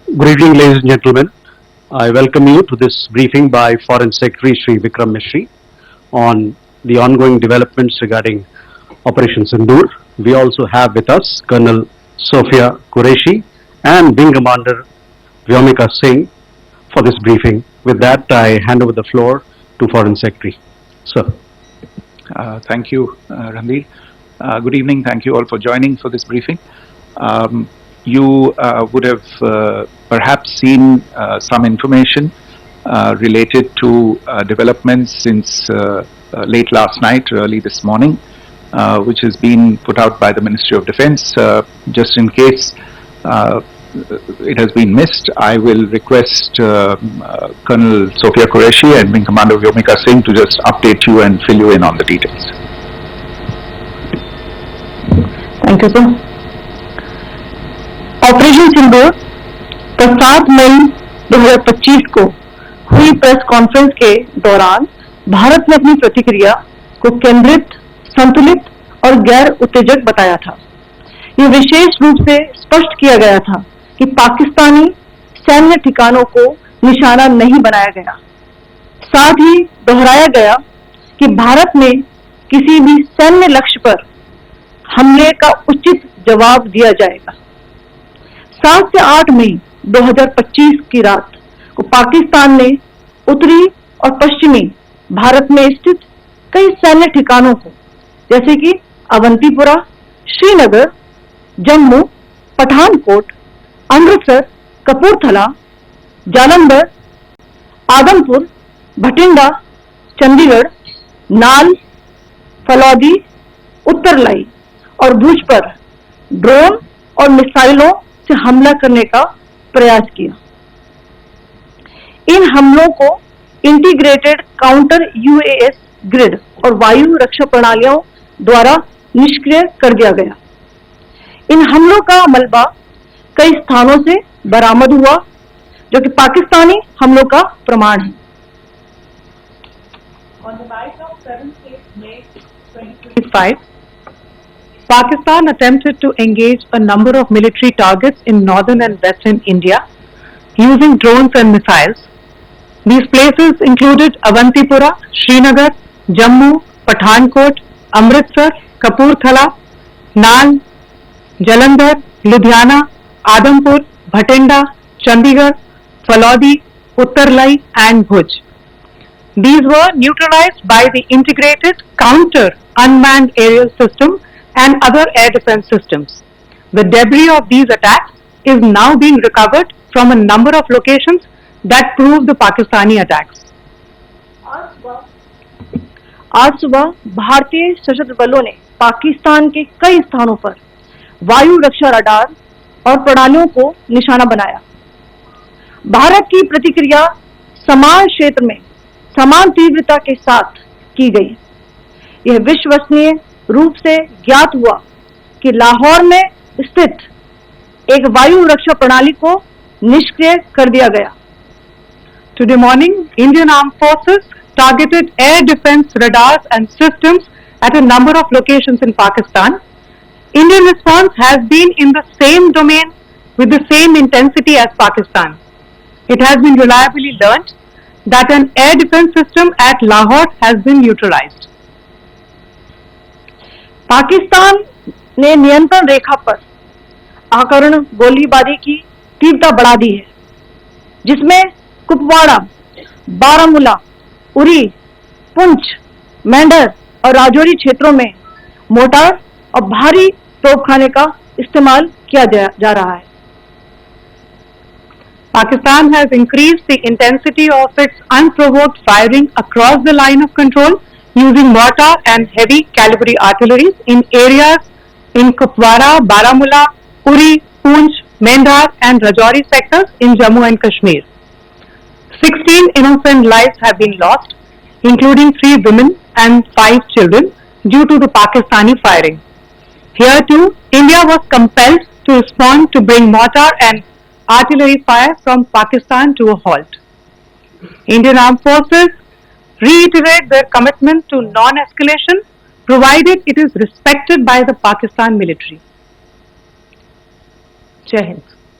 Good evening, ladies and gentlemen. I welcome you to this briefing by Foreign Secretary Shri Vikram Misri on the ongoing developments regarding Operation Sindoor. We also have with us Colonel Sophia Qureshi and Wing Commander Vyomika Singh for this briefing. With that, I hand over the floor to Foreign Secretary. Sir. Thank you, Ranveer. Good evening. Thank you all for joining for this briefing. You would have perhaps seen some information related to developments since late last night, early this morning, which has been put out by the Ministry of Defence. Just in case it has been missed, I will request Colonel Sophia Qureshi and Wing Commander Vyomika Singh to just update you and fill you in on the details. Thank you, sir. Operation Sindoor 7 मई 2025 को हुई press conference के दौरान भारत ने अपनी प्रतिक्रिया को केंद्रित, संतुलित और गैर उत्तेजक बताया था। यह विशेष रूप से स्पष्ट किया गया था कि पाकिस्तानी सैन्य ठिकानों को निशाना नहीं बनाया गया। साथ ही दोहराया गया कि भारत में किसी भी सैन्य लक्ष्य पर हमले का उचित जवाब दिया जाएगा। 7 से 8 मई 2025 की रात को पाकिस्तान ने उत्तरी और पश्चिमी भारत में स्थित कई सैन्य ठिकानों को, जैसे कि अवंतीपुरा, श्रीनगर, जम्मू, पठानकोट, अमृतसर, कपूरथला, जालंधर, आदमपुर, भटिंडा, चंडीगढ़, नाल, फलौदी, उत्तरलाई और भुज पर ड्रोन और मिसाइलों से हमला करने का प्रयास किया। इन हमलों को इंटीग्रेटेड काउंटर यूएस ग्रिड और वायु रक्षा प्रणालियों द्वारा निष्क्रिय कर दिया गया। इन हमलों का मलबा कई स्थानों से बरामद हुआ, जो कि पाकिस्तानी हमलों का प्रमाण है। On the night of 7th May 2025, Pakistan attempted to engage a number of military targets in northern and western India using drones and missiles. These places included Avantipura, Srinagar, Jammu, Pathankot, Amritsar, Kapurthala, Nal, Jalandhar, Ludhiana, Adampur, Bhatinda, Chandigarh, Falodi, Uttarlai and Bhuj. These were neutralized by the integrated counter unmanned aerial system and other air defense systems. The debris of these attacks is now being recovered from a number of locations that prove the Pakistani attacks. आज सुबह भारतीय सशस्त्र बलों ने पाकिस्तान के कई स्थानों पर वायु रक्षा रडार और प्रणालियों को निशाना बनाया। भारत की प्रतिक्रिया समान क्षेत्र में समान तीव्रता के साथ की गई। यह विश्वसनीय रूप से ज्ञात हुआ कि लाहौर में स्थित एक वायु रक्षा प्रणाली को निष्क्रिय कर दिया गया। Today morning, Indian Armed Forces targeted air defense radars and systems at a number of locations in Pakistan. Indian response has been in the same domain with the same intensity as Pakistan. It has been reliably learnt that an air defense system at Lahore has been neutralized. Pakistan ने नियंत्रण रेखा पर आकरण गोलीबारी की तीव्रता बढ़ा दी है, जिसमें कुपवाड़ा, बारामूला, उरी, पुंछ, मेंढर और राजौरी क्षेत्रों में मोर्टार और भारी तोपखाने का इस्तेमाल किया जा रहा है। Pakistan has increased the intensity of its unprovoked firing across the line of control using mortar and heavy calibre artilleries in areas in Kupwara, Baramulla, Uri, Poonch, Mendhar and Rajouri sectors in Jammu and Kashmir. 16 innocent lives have been lost, including 3 women and 5 children due to the Pakistani firing. Here too, India was compelled to respond to bring mortar and artillery fire from Pakistan to a halt. Indian Armed Forces reiterate their commitment to non-escalation provided it is respected by the Pakistan military. Jai Hind.